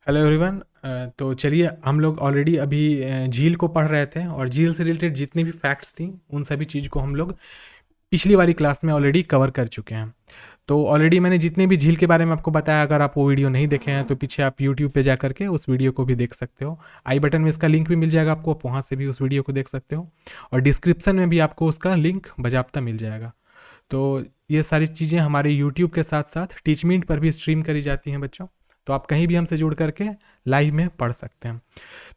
Hello everyone. तो चलिए हम लोग ऑलरेडी अभी झील को पढ़ रहे थे और झील से रिलेटेड जितनी भी फैक्ट्स थी उन सभी चीज़ को हम लोग पिछली वाली क्लास में ऑलरेडी कवर कर चुके हैं। तो ऑलरेडी मैंने जितने भी झील के बारे में आपको बताया, अगर आप वो वीडियो नहीं देखे हैं तो पीछे आप यूट्यूब पे जा करके उस वीडियो को भी देख सकते हो। आई बटन में इसका लिंक भी मिल जाएगा आपको, आप वहाँ से भी उस वीडियो को देख सकते हो और डिस्क्रिप्शन में भी आपको उसका लिंक बजाबता मिल जाएगा। तो ये सारी चीज़ें हमारे यूट्यूब के साथ साथ टीचमिंट पर भी स्ट्रीम करी जाती हैं बच्चों, तो आप कहीं भी हमसे जुड़ करके लाइव में पढ़ सकते हैं।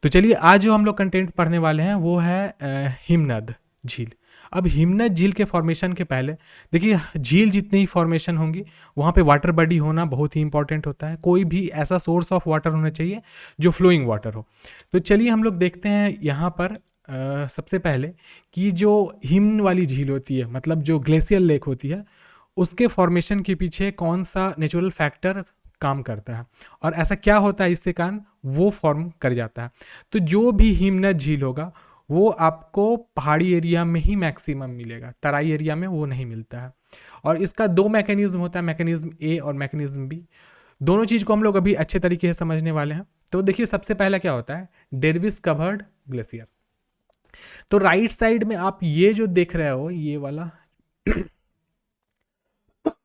तो चलिए आज जो हम लोग कंटेंट पढ़ने वाले हैं वो है हिमनद झील। अब हिमनद झील के फॉर्मेशन के पहले देखिए, झील जितनी ही फॉर्मेशन होंगी वहाँ पे वाटर बॉडी होना बहुत ही इंपॉर्टेंट होता है। कोई भी ऐसा सोर्स ऑफ वाटर होना चाहिए जो फ्लोइंग वाटर हो। तो चलिए हम लोग देखते हैं यहाँ पर सबसे पहले कि जो हिम वाली झील होती है, मतलब जो ग्लेशियल लेक होती है, उसके फॉर्मेशन के पीछे कौन सा नेचुरल फैक्टर काम करता है और ऐसा क्या होता है इससे कारण वो फॉर्म कर जाता है। तो जो भी हिमनद झील होगा वो आपको पहाड़ी एरिया में ही मैक्सिमम मिलेगा, तराई एरिया में वो नहीं मिलता है। और इसका दो मैकेनिज्म होता है, मैकेनिज्म ए और मैकेनिज्म बी। दोनों चीज़ को हम लोग अभी अच्छे तरीके से समझने वाले हैं। तो देखिए सबसे पहला क्या होता है, डेरविस कवर्ड ग्लेशियर। तो राइट साइड में आप ये जो देख रहे हो ये वाला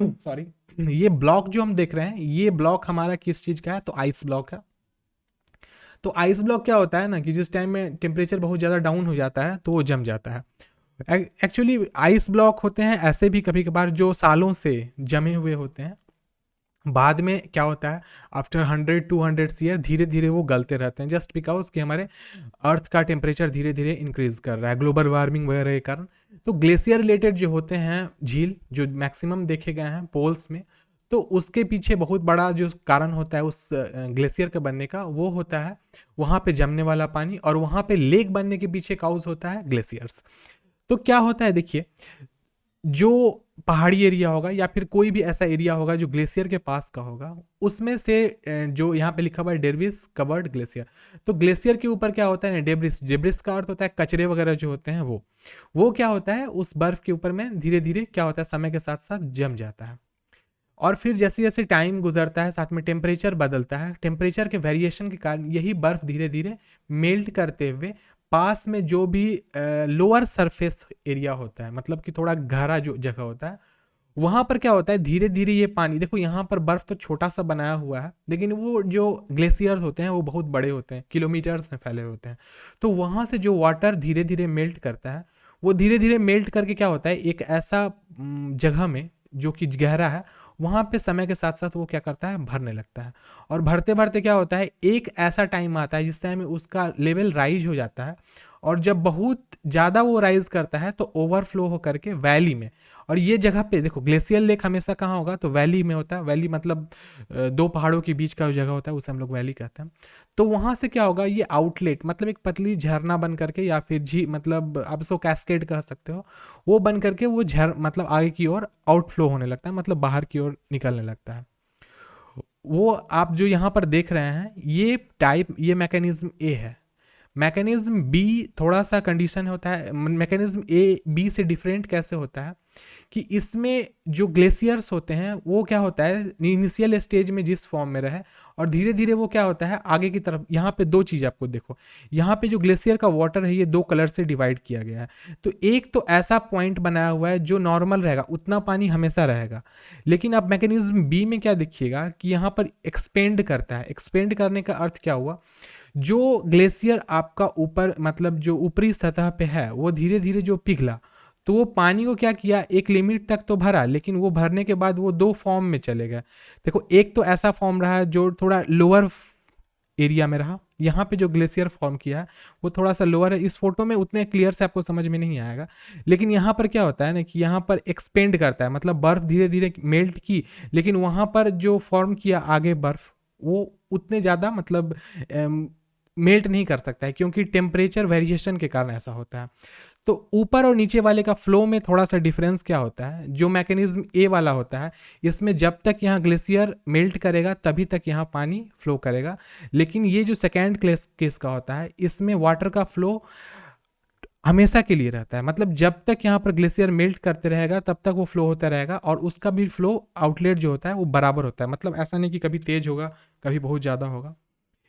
सॉरी, ये ब्लॉक जो हम देख रहे हैं ये ब्लॉक हमारा किस चीज का है, तो आइस ब्लॉक है। तो आइस ब्लॉक क्या होता है ना कि जिस टाइम में टेम्परेचर बहुत ज़्यादा डाउन हो जाता है तो वो जम जाता है। एक्चुअली आइस ब्लॉक होते हैं ऐसे भी कभी कभार जो सालों से जमे हुए होते हैं, बाद में क्या होता है आफ्टर 100-200 ईयर धीरे धीरे वो गलते रहते हैं, जस्ट बिकॉज कि हमारे अर्थ का टेम्परेचर धीरे धीरे इंक्रीज कर रहा है ग्लोबल वार्मिंग वगैरह के कारण। तो ग्लेशियर रिलेटेड जो होते हैं झील जो मैक्सिमम देखे गए हैं पोल्स में, तो उसके पीछे बहुत बड़ा जो कारण होता है उस ग्लेशियर के बनने का वो होता है वहाँ पे जमने वाला पानी, और वहाँ पे लेक बनने के पीछे काउज होता है ग्लेशियर्स। तो क्या होता है देखिए, जो पहाड़ी एरिया होगा या फिर कोई भी ऐसा एरिया होगा जो ग्लेशियर के पास का होगा, उसमें से जो यहाँ पे लिखा हुआ है डेरविस कवर्ड ग्लेशियर, तो ग्लेशियर के ऊपर क्या होता है डेब्रिस, डेब्रिस का अर्थ होता है कचरे वगैरह जो होते हैं वो क्या होता है उस बर्फ के ऊपर में धीरे धीरे क्या होता है समय के साथ साथ जम जाता है। और फिर जैसे जैसे टाइम गुजरता है साथ में टेम्परेचर बदलता है, टेम्परेचर के वेरिएशन के कारण यही बर्फ धीरे धीरे मेल्ट करते हुए पास में जो भी लोअर सरफेस एरिया होता है, मतलब कि थोड़ा गहरा जो जगह होता है, वहां पर क्या होता है धीरे धीरे ये पानी, देखो यहाँ पर बर्फ तो छोटा सा बनाया हुआ है लेकिन वो जो ग्लेशियर होते हैं वो बहुत बड़े होते हैं, किलोमीटर्स में फैले होते हैं। तो वहां से जो वाटर धीरे धीरे मेल्ट करता है वो धीरे धीरे मेल्ट करके क्या होता है एक ऐसा जगह में जो कि गहरा है, वहाँ पे समय के साथ साथ वो क्या करता है भरने लगता है। और भरते भरते क्या होता है एक ऐसा टाइम आता है जिस टाइम में उसका लेवल राइज हो जाता है, और जब बहुत ज़्यादा वो राइज करता है तो ओवरफ्लो हो करके वैली में। और ये जगह पे देखो ग्लेशियल लेक हमेशा कहाँ होगा, तो वैली में होता है। वैली मतलब दो पहाड़ों के बीच का जो जगह होता है उसे हम लोग वैली कहते हैं। तो वहाँ से क्या होगा ये आउटलेट मतलब एक पतली झरना बन करके या फिर झी मतलब आप इसको कैस्केड कह सकते हो, वो बन करके वो मतलब आगे की ओर आउटफ्लो होने लगता है, मतलब बाहर की ओर निकलने लगता है। वो आप जो यहाँ पर देख रहे हैं ये टाइप, ये मैकेनिज्म ए है। मैकेनिज्म बी थोड़ा सा कंडीशन होता है, मैकेनिज्म ए बी से डिफरेंट कैसे होता है कि इसमें जो ग्लेशियर्स होते हैं वो क्या होता है इनिशियल स्टेज में जिस फॉर्म में रहे और धीरे धीरे वो क्या होता है आगे की तरफ। यहाँ पे दो चीज़ आपको देखो, यहाँ पे जो ग्लेशियर का वाटर है ये दो कलर से डिवाइड किया गया है। तो एक तो ऐसा पॉइंट बनाया हुआ है जो नॉर्मल रहेगा, उतना पानी हमेशा रहेगा। लेकिन अब मैकेनिज्म बी में क्या देखिएगा कि यहाँ पर एक्सपेंड करता है। एक्सपेंड करने का अर्थ क्या हुआ, जो ग्लेशियर आपका ऊपर मतलब जो ऊपरी सतह पे है वो धीरे धीरे जो पिघला, तो वो पानी को क्या किया एक लिमिट तक तो भरा, लेकिन वो भरने के बाद वो दो फॉर्म में चले गए। देखो एक तो ऐसा फॉर्म रहा जो थोड़ा लोअर एरिया में रहा, यहाँ पे जो ग्लेशियर फॉर्म किया है वो थोड़ा सा लोअर है। इस फोटो में उतने क्लियर से आपको समझ में नहीं आएगा, लेकिन यहाँ पर क्या होता है ना कि यहाँ पर एक्सपेंड करता है, मतलब बर्फ धीरे धीरे मेल्ट की, लेकिन वहाँ पर जो फॉर्म किया आगे बर्फ वो उतने ज़्यादा मतलब मेल्ट नहीं कर सकता है क्योंकि टेम्परेचर वेरिएशन के कारण ऐसा होता है। तो ऊपर और नीचे वाले का फ्लो में थोड़ा सा डिफरेंस क्या होता है, जो मैकेनिज्म ए वाला होता है इसमें जब तक यहाँ ग्लेशियर मेल्ट करेगा तभी तक यहाँ पानी फ्लो करेगा, लेकिन ये जो सेकेंड केस का होता है इसमें वाटर का फ्लो हमेशा के लिए रहता है, मतलब जब तक यहाँ पर ग्लेशियर मेल्ट करते रहेगा तब तक वो फ्लो होता रहेगा और उसका भी फ्लो आउटलेट जो होता है वो बराबर होता है, मतलब ऐसा नहीं कि कभी तेज होगा कभी बहुत ज़्यादा होगा।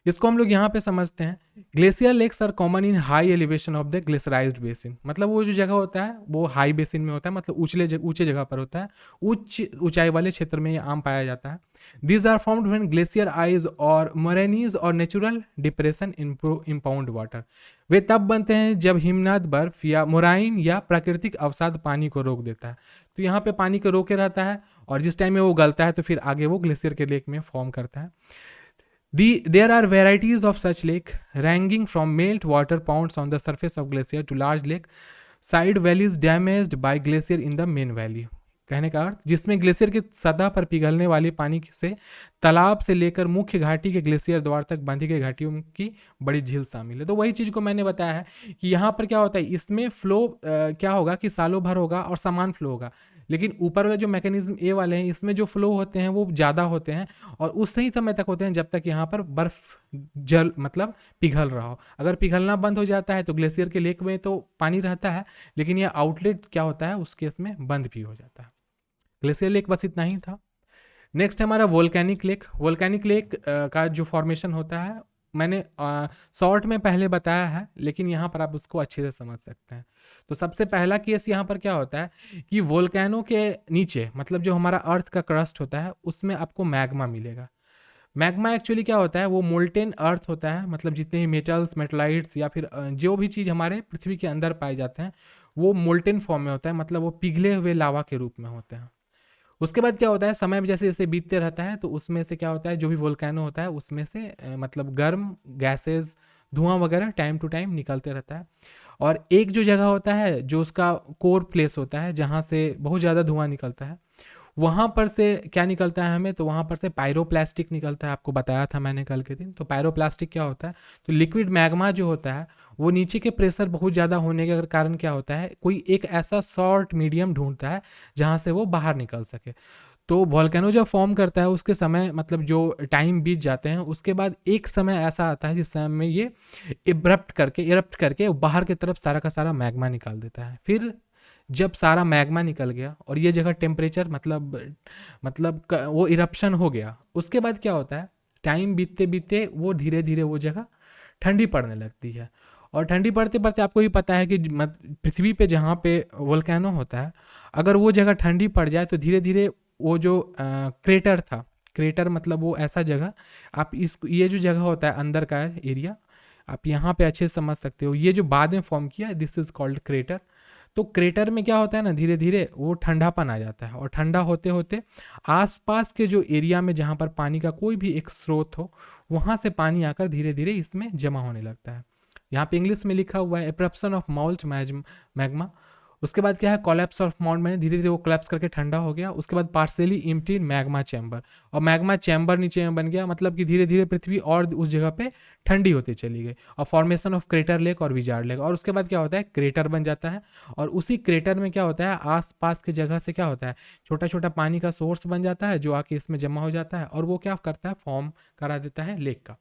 इसको हम लोग यहाँ पे समझते हैं, glacier lakes are common in high elevation of the glacierised basin. मतलब वो जो जगह होता है वो हाई बेसिन में होता है, मतलब ऊंचे जगह पर होता है, उच्च ऊंचाई वाले क्षेत्र में ये आम पाया जाता है। These are formed when glacier ice और मोरेनीज और नेचुरल डिप्रेशन इम्पाउंड वाटर। वे तब बनते हैं जब हिमनद बर्फ या मोराइन या प्राकृतिक अवसाद पानी को रोक देता है। तो यहाँ पे पानी को रोके रहता है और जिस टाइम में वो गलता है तो फिर आगे वो ग्लेशियर के लेक में फॉर्म करता है। There are varieties of such lake ranging from melt water ponds on the surface of glacier to large lake side valleys damaged by glacier in the main valley। कहने का अर्थ, जिसमें glacier की सतह पर पिघलने वाले पानी से तालाब से लेकर मुख्य घाटी के ग्लेशियर द्वार तक बांधी गई घाटियों की बड़ी झील शामिल है। तो वही चीज़ को मैंने बताया है कि यहाँ पर क्या होता है, इसमें फ्लो क्या होगा कि सालों भर होगा और समान फ्लो होगा, लेकिन ऊपर वाले जो मैकेनिज्म ए वाले हैं इसमें जो फ्लो होते हैं वो ज़्यादा होते हैं और उस ही समय तक होते हैं जब तक यहाँ पर बर्फ जल मतलब पिघल रहा हो। अगर पिघलना बंद हो जाता है तो ग्लेशियर के लेक में तो पानी रहता है, लेकिन यह आउटलेट क्या होता है उस केस में बंद भी हो जाता है। ग्लेशियर लेक बस इतना ही था। नेक्स्ट है हमारा वोल्केनिक लेक। वोल्केनिक लेक का जो फॉर्मेशन होता है मैंने शॉर्ट में पहले बताया है, लेकिन यहाँ पर आप उसको अच्छे से समझ सकते हैं। तो सबसे पहला केस यहाँ पर क्या होता है कि वोल्केनो के नीचे मतलब जो हमारा अर्थ का क्रस्ट होता है उसमें आपको मैग्मा मिलेगा। मैग्मा एक्चुअली क्या होता है, वो मोल्टेन अर्थ होता है, मतलब जितने भी मेटल्स मेटलाइट्स या फिर जो भी चीज़ हमारे पृथ्वी के अंदर पाए जाते हैं वो मोल्टेन फॉर्म में होता है, मतलब वो पिघले हुए लावा के रूप में होते हैं। उसके बाद क्या होता है, समय जैसे जैसे बीतते रहता है तो उसमें से क्या होता है, जो भी वोल्केनो होता है उसमें से मतलब गर्म गैसेस धुआं वगैरह टाइम टू टाइम निकलते रहता है। और एक जो जगह होता है जो उसका कोर प्लेस होता है जहाँ से बहुत ज़्यादा धुआं निकलता है, वहाँ पर से क्या निकलता है हमें, तो वहाँ पर से पायरोप्लास्टिक निकलता है। आपको बताया था मैंने कल के दिन। तो पायरोप्लास्टिक क्या होता है, तो लिक्विड मैग्मा जो होता है वो नीचे के प्रेशर बहुत ज़्यादा होने के कारण क्या होता है, कोई एक ऐसा सॉल्ट मीडियम ढूंढता है जहाँ से वो बाहर निकल सके। तो वॉल्केनो जब फॉर्म करता है उसके समय मतलब जो टाइम बीत जाते हैं उसके बाद एक समय ऐसा आता है जिस समय में ये इरप्ट करके बाहर की तरफ सारा का सारा मैग्मा निकाल देता है। फिर जब सारा मैग्मा निकल गया और ये जगह टेम्परेचर वो इरप्शन हो गया, उसके बाद क्या होता है, टाइम बीतते बीतते वो धीरे धीरे वो जगह ठंडी पड़ने लगती है। और ठंडी पड़ते पड़ते आपको भी पता है कि पृथ्वी पे जहाँ पे वोल्केनो होता है अगर वो जगह ठंडी पड़ जाए तो धीरे धीरे वो जो क्रेटर था, क्रेटर मतलब वो ऐसा जगह, आप ये जो जगह होता है अंदर का एरिया आप यहाँ पे अच्छे से समझ सकते हो, ये जो बाद में फॉर्म किया दिस इज कॉल्ड क्रेटर। तो क्रेटर में क्या होता है ना, धीरे धीरे वो ठंडापन आ जाता है और ठंडा होते होते आसपास के जो एरिया में जहाँ पर पानी का कोई भी एक स्रोत हो वहाँ से पानी आकर धीरे धीरे इसमें जमा होने लगता है। यहाँ पे इंग्लिश में लिखा हुआ है एप्रप्शन ऑफ माउल्ट मैग्मा। उसके बाद क्या है, कोलैप्स ऑफ माउंट, मैंने धीरे धीरे वो कोलैप्स करके ठंडा हो गया। उसके बाद पार्शियली एम्प्टी मैग्मा चैम्बर, और मैग्मा चैम्बर नीचे में बन गया, मतलब कि धीरे धीरे पृथ्वी और उस जगह पे ठंडी होती चली गई और फॉर्मेशन ऑफ क्रेटर लेक और विजार्ड लेक। और उसके बाद क्या होता है, क्रेटर बन जाता है और उसी क्रेटर में क्या होता है, आस पास की जगह से क्या होता है, छोटा छोटा पानी का सोर्स बन जाता है जो आके इसमें जमा हो जाता है और वो क्या करता है, फॉर्म करा देता है लेक का।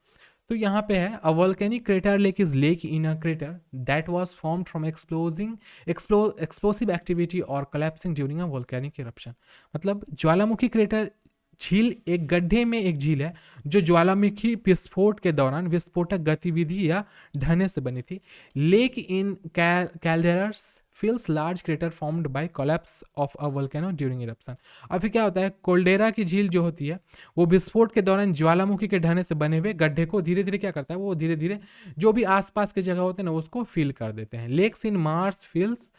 तो यहाँ पे है a volcanic crater lake is lake in a crater that was formed from explosive activity और collapsing during a volcanic eruption. मतलब ज्वालामुखी क्रेटर झील एक गड्ढे में एक झील है जो ज्वालामुखी विस्फोट के दौरान विस्फोटक गतिविधि या ढहने से बनी थी। Lake in calderas feels large crater formed by collapse of a volcano during eruption। और फिर क्या होता है, कोल्डेरा की झील जो होती है वो विस्फोट के दौरान ज्वालामुखी के ढहने से बने हुए गड्ढे को धीरे धीरे क्या करता है, वो धीरे धीरे जो भी आसपास के जगह होते हैं ना उसको फिल कर देते हैं। Lakes in maars fills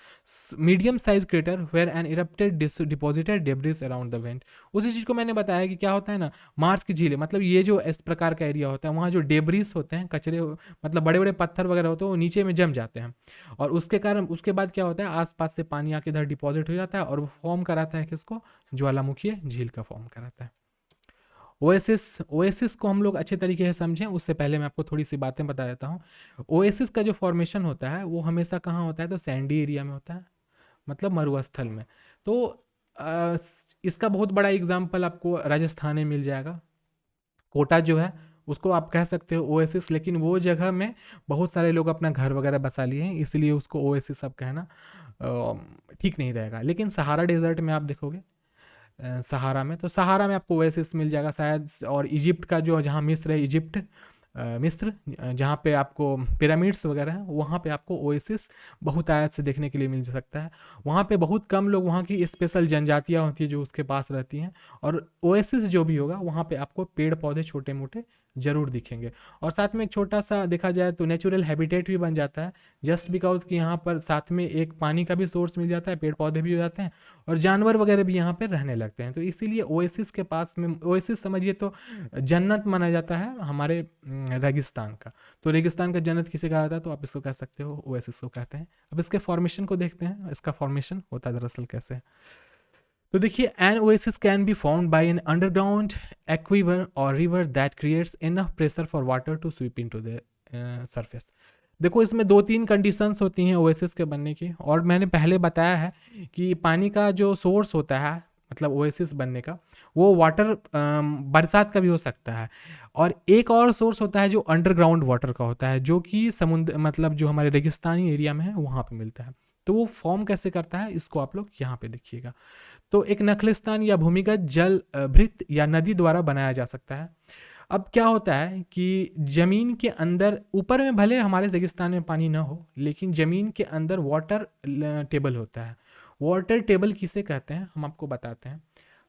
medium size crater where an erupted deposited debris around the vent. उसी चीज को मैंने बताया कि क्या होता है ना, मार्स की झीलें मतलब ये जो इस प्रकार का एरिया होता है वहाँ जो डेब्रिस होते हैं, कचरे मतलब बड़े बड़े पत्थर वगैरह होते हैं वो नीचे में जम जाते हैं और उसके कारण उसके बाद क्या होता है, आसपास से पानी आके इधर डिपॉजिट हो जाता है और वो फॉर्म कराता है किसको, ज्वालामुखी झील का फॉर्म कराता है। ओएसिस को हम लोग अच्छे तरीके से समझें उससे पहले मैं आपको थोड़ी सी बातें बता देता हूँ। ओएसिस का जो फॉर्मेशन होता है वो हमेशा कहाँ होता है, तो सैंडी एरिया में होता है, मतलब मरुस्थल में। तो इसका बहुत बड़ा एग्जाम्पल आपको राजस्थान में मिल जाएगा। कोटा जो है उसको आप कह सकते हो ओएसिस, लेकिन वो जगह में बहुत सारे लोग अपना घर वगैरह बसा लिए हैं इसलिए उसको ओएसिस अब कहना ठीक नहीं रहेगा। लेकिन सहारा डेजर्ट में आप देखोगे सहारा में, तो सहारा में आपको ओएसिस मिल जाएगा शायद। और इजिप्ट का जो जहाँ मिस्र है, इजिप्ट मिस्र, जहाँ पे आपको पिरामिड्स वगैरह हैं, वहाँ पे आपको ओएसिस बहुतायत से देखने के लिए मिल सकता है। वहाँ पे बहुत कम लोग, वहाँ की स्पेशल जनजातियाँ होती है जो उसके पास रहती हैं, और ओएसिस जो भी होगा वहाँ पे आपको पेड़ पौधे छोटे मोटे जरूर दिखेंगे। और साथ में एक छोटा सा देखा जाए तो नेचुरल हैबिटेट भी बन जाता है, जस्ट बिकॉज कि यहाँ पर साथ में एक पानी का भी सोर्स मिल जाता है, पेड़ पौधे भी हो जाते हैं, और जानवर वगैरह भी यहाँ पर रहने लगते हैं। तो इसीलिए ओएसिस के पास में, ओएसिस समझिए तो जन्नत माना जाता है हमारे रेगिस्तान का। तो रेगिस्तान का जन्नत किसे कहा जाता है, तो आप इसको कह सकते हो ओएसिस को कहते हैं। अब इसके फॉर्मेशन को देखते हैं, इसका फॉर्मेशन होता है दरअसल कैसे। तो देखिए, an oasis can be found by an underground aquifer और river that creates enough pressure for water to sweep into the surface. देखो, इसमें 2-3 कंडीशंस होती हैं ओएसिस के बनने की, और मैंने पहले बताया है कि पानी का जो सोर्स होता है मतलब ओएसिस बनने का, वो वाटर बरसात का भी हो सकता है, और एक और सोर्स होता है जो अंडरग्राउंड वाटर का होता है, जो कि समुद्र मतलब जो हमारे रेगिस्तानी एरिया में है वहाँ पे मिलता है। तो वो फॉर्म कैसे करता है, इसको आप लोग यहाँ पे देखिएगा। तो एक नखलिस्तान या भूमिगत जल भृत या नदी द्वारा बनाया जा सकता है। अब क्या होता है कि ज़मीन के अंदर, ऊपर में भले हमारे रेगिस्तान में पानी ना हो, लेकिन ज़मीन के अंदर वाटर टेबल होता है। वाटर टेबल किसे कहते हैं हम आपको बताते हैं।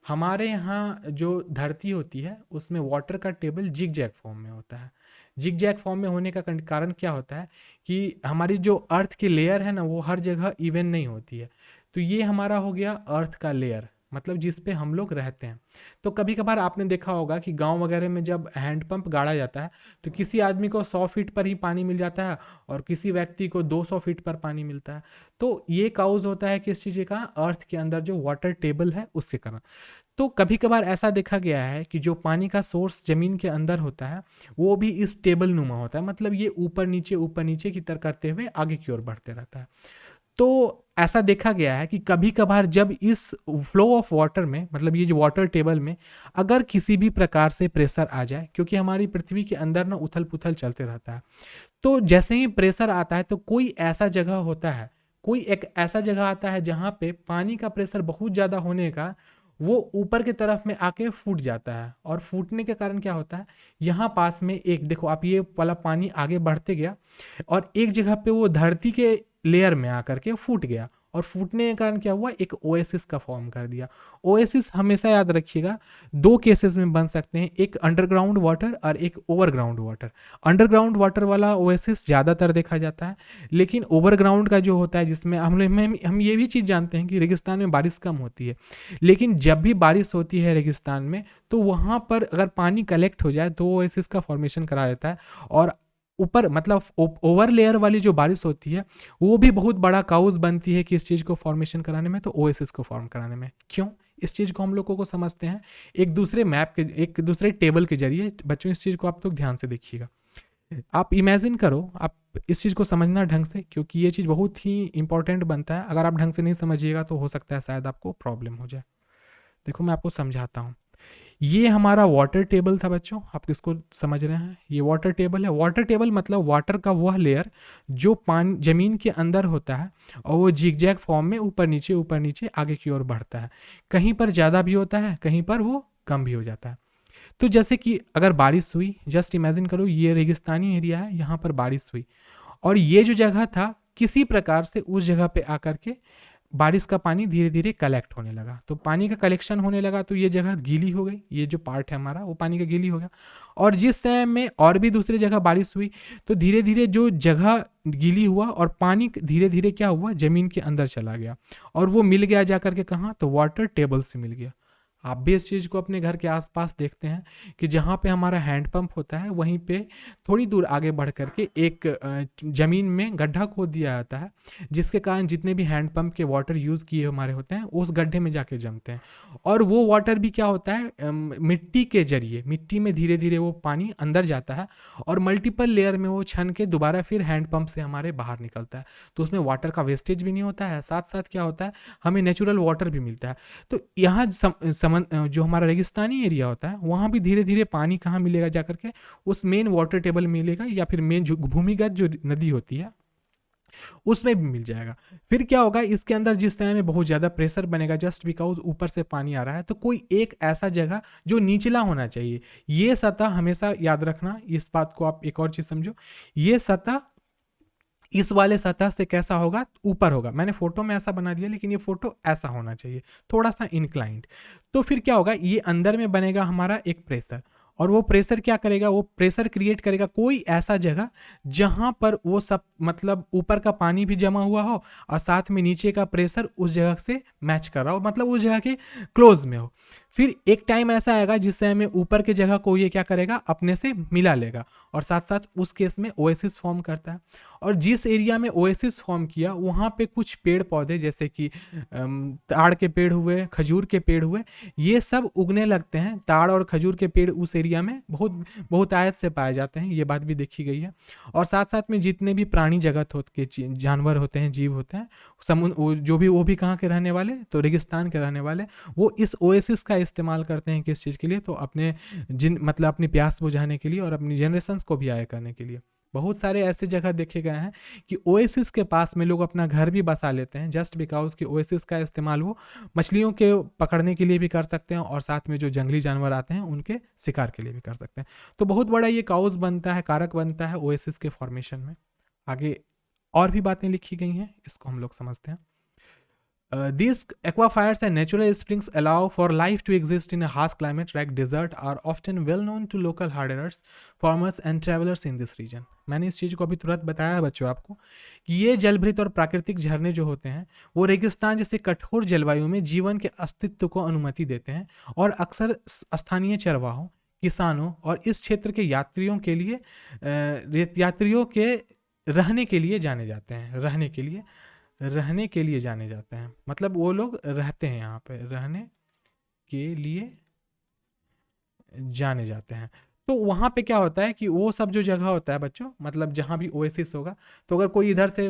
हमारे यहाँ जो धरती होती है उसमें वाटर का टेबल जिग जैग फॉर्म में होता है। जिग जैग फॉर्म में होने का कारण क्या होता है कि हमारी जो अर्थ की लेयर है ना, वो हर जगह इवन नहीं होती है। तो ये हमारा हो गया अर्थ का लेयर, मतलब जिस पे हम लोग रहते हैं। तो कभी कभार आपने देखा होगा कि गांव वगैरह में जब हैंडपंप गाड़ा जाता है तो किसी आदमी को 100 फीट पर ही पानी मिल जाता है, और किसी व्यक्ति को 200 फीट पर पानी मिलता है। तो ये काउज होता है किस चीज़ का, अर्थ के अंदर जो वाटर टेबल है उसके कारण। तो कभी कभार ऐसा देखा गया है कि जो पानी का सोर्स ज़मीन के अंदर होता है वो भी इस टेबल नुमा होता है, मतलब ये ऊपर नीचे की तरह करते हुए आगे की ओर बढ़ते रहता है। तो ऐसा देखा गया है कि कभी कभार जब इस फ्लो ऑफ वाटर में, मतलब ये जो वाटर टेबल में अगर किसी भी प्रकार से प्रेशर आ जाए, क्योंकि हमारी पृथ्वी के अंदर ना उथल पुथल चलते रहता है, तो जैसे ही प्रेशर आता है तो कोई ऐसा जगह होता है, कोई एक ऐसा जगह आता है जहाँ पे पानी का प्रेशर बहुत ज़्यादा होने का वो ऊपर की तरफ में आके फूट जाता है। और फूटने के कारण क्या होता है, यहाँ पास में एक देखो आप, ये वाला पानी आगे बढ़ते गया और एक जगह पे वो धरती के लेयर में आकर के फूट गया, और फूटने के कारण क्या हुआ, एक ओएसिस का फॉर्म कर दिया। ओएसिस हमेशा याद रखिएगा 2 केसेस में बन सकते हैं, एक अंडरग्राउंड वाटर और एक ओवरग्राउंड वाटर। अंडरग्राउंड वाटर वाला ओएसिस ज़्यादातर देखा जाता है, लेकिन ओवरग्राउंड का जो होता है जिसमें हम ये भी चीज़ जानते हैं कि रेगिस्तान में बारिश कम होती है, लेकिन जब भी बारिश होती है रेगिस्तान में तो वहाँ पर अगर पानी कलेक्ट हो जाए तो ओएसिस का फॉर्मेशन करा देता है। और ऊपर मतलब ओवर लेयर वाली जो बारिश होती है वो भी बहुत बड़ा काउज बनती है कि इस चीज़ को फॉर्मेशन कराने में, तो ओएसिस को फॉर्म कराने में। क्यों, इस चीज़ को हम लोगों को समझते हैं एक दूसरे मैप के, एक दूसरे टेबल के जरिए। बच्चों इस चीज़ को आप लोग ध्यान से देखिएगा, आप इमेजिन करो, आप इस चीज़ को समझना ढंग से, क्योंकि ये चीज़ बहुत ही इंपॉर्टेंट बनता है। अगर आप ढंग से नहीं समझिएगा तो हो सकता है शायद आपको प्रॉब्लम हो जाए। देखो मैं आपको समझाता हूँ। ये हमारा वाटर टेबल था बच्चों, आप किसको समझ रहे हैं, ये वाटर टेबल है। वाटर टेबल मतलब वाटर का वह लेयर जो पानी ज़मीन के अंदर होता है, और वो जिगजैग फॉर्म में ऊपर नीचे आगे की ओर बढ़ता है। कहीं पर ज़्यादा भी होता है, कहीं पर वो कम भी हो जाता है। तो जैसे कि अगर बारिश हुई, जस्ट इमेजिन करो ये रेगिस्तानी एरिया है, यहाँ पर बारिश हुई और ये जो जगह था किसी प्रकार से उस जगह पे आकर के बारिश का पानी धीरे धीरे कलेक्ट होने लगा। तो पानी का कलेक्शन होने लगा तो ये जगह गीली हो गई, ये जो पार्ट है हमारा वो पानी का गीली हो गया। और जिस समय में और भी दूसरी जगह बारिश हुई तो धीरे धीरे जो जगह गीली हुआ और पानी धीरे धीरे क्या हुआ, ज़मीन के अंदर चला गया, और वो मिल गया जा करके कहाँ, तो वाटर टेबल से मिल गया। आप भी इस चीज़ को अपने घर के आसपास देखते हैं कि जहाँ पे हमारा हैंडपंप होता है वहीं पे थोड़ी दूर आगे बढ़ करके एक ज़मीन में गड्ढा खोद दिया जाता है, जिसके कारण जितने भी हैंडपंप के वाटर यूज़ किए हमारे होते हैं उस गड्ढे में जाके जमते हैं। और वो वाटर भी क्या होता है, मिट्टी के जरिए, मिट्टी में धीरे धीरे वो पानी अंदर जाता है और मल्टीपल लेयर में वो छन के दोबारा फिर हैंडपंप से हमारे बाहर निकलता है। तो उसमें वाटर का वेस्टेज भी नहीं होता है, साथ साथ क्या होता है, हमें नेचुरल वाटर भी मिलता है। तो यहाँ जो हमारा रेगिस्तानी एरिया होता है वहाँ भी धीरे धीरे पानी कहाँ मिलेगा, जाकर के उस मेन वाटर टेबल मिलेगा, या फिर मेन जो भूमिगत जो नदी होती है उसमें भी मिल जाएगा। फिर क्या होगा, इसके अंदर जिस टाइम में बहुत ज़्यादा प्रेशर बनेगा जस्ट बिकॉज ऊपर से पानी आ रहा है, तो कोई एक ऐसा जगह जो निचला होना चाहिए, ये सतह हमेशा याद रखना, इस बात को आप एक और चीज़ समझो, ये सतह इस वाले सतह से कैसा होगा, ऊपर होगा। मैंने फोटो में ऐसा बना दिया, लेकिन ये फोटो ऐसा होना चाहिए, थोड़ा सा इंक्लाइंड। तो फिर क्या होगा, ये अंदर में बनेगा हमारा एक प्रेशर, और वो प्रेशर क्या करेगा, वो प्रेशर क्रिएट करेगा कोई ऐसा जगह जहां पर वो सब मतलब ऊपर का पानी भी जमा हुआ हो और साथ में नीचे का प्रेशर उस जगह से मैच कर रहा हो, मतलब उस जगह के क्लोज में हो। फिर एक टाइम ऐसा आएगा जिससे हमें ऊपर के जगह को ये क्या करेगा, अपने से मिला लेगा, और साथ साथ उस केस में ओएसिस फॉर्म करता है। और जिस एरिया में ओएसिस फॉर्म किया वहाँ पे कुछ पेड़ पौधे जैसे कि ताड़ के पेड़ हुए, खजूर के पेड़ हुए, ये सब उगने लगते हैं। ताड़ और खजूर के पेड़ उस एरिया में बहुत आयत से पाए जाते हैं, ये बात भी देखी गई है। और साथ साथ में जितने भी प्राणी जगत के जानवर होते हैं, जीव होते हैं, समुद्र वो भी कहाँ के रहने वाले, तो रेगिस्तान के रहने वाले, वो इस ओएसिस का इस्तेमाल करते हैं किस चीज़ के लिए, तो अपने मतलब अपनी प्यास बुझाने के लिए और अपनी जनरेशन्स को भी आया करने के लिए। बहुत सारे ऐसे जगह देखे गए हैं कि ओएसिस के पास में लोग अपना घर भी बसा लेते हैं, जस्ट बिकॉज कि ओएसिस का इस्तेमाल वो मछलियों के पकड़ने के लिए भी कर सकते हैं और साथ में जो जंगली जानवर आते हैं उनके शिकार के लिए भी कर सकते हैं। तो बहुत बड़ा ये काउज बनता है, कारक बनता है ओएसिस के फॉर्मेशन में। आगे और भी बातें लिखी गई हैं, इसको हम लोग समझते हैं। These aquifers and natural springs allow for life to exist in a harsh climate like desert, are often well known to local hardiers, farmers and travelers in this region. मैंने इस चीज़ को अभी तुरंत बताया है बच्चों आपको कि ये जलभृत और प्राकृतिक झरने जो होते हैं वो रेगिस्तान जैसे कठोर जलवायु में जीवन के अस्तित्व को अनुमति देते हैं, और अक्सर स्थानीय चरवाहों, किसानों और इस क्षेत्र के यात्रियों के रहने के लिए जाने जाते हैं, रहने के लिए जाने जाते हैं, मतलब वो लोग रहते हैं यहाँ पे, रहने के लिए जाने जाते हैं। तो वहाँ पे क्या होता है कि वो सब जो जगह होता है बच्चों, मतलब जहाँ भी ओएसिस होगा, तो अगर कोई इधर से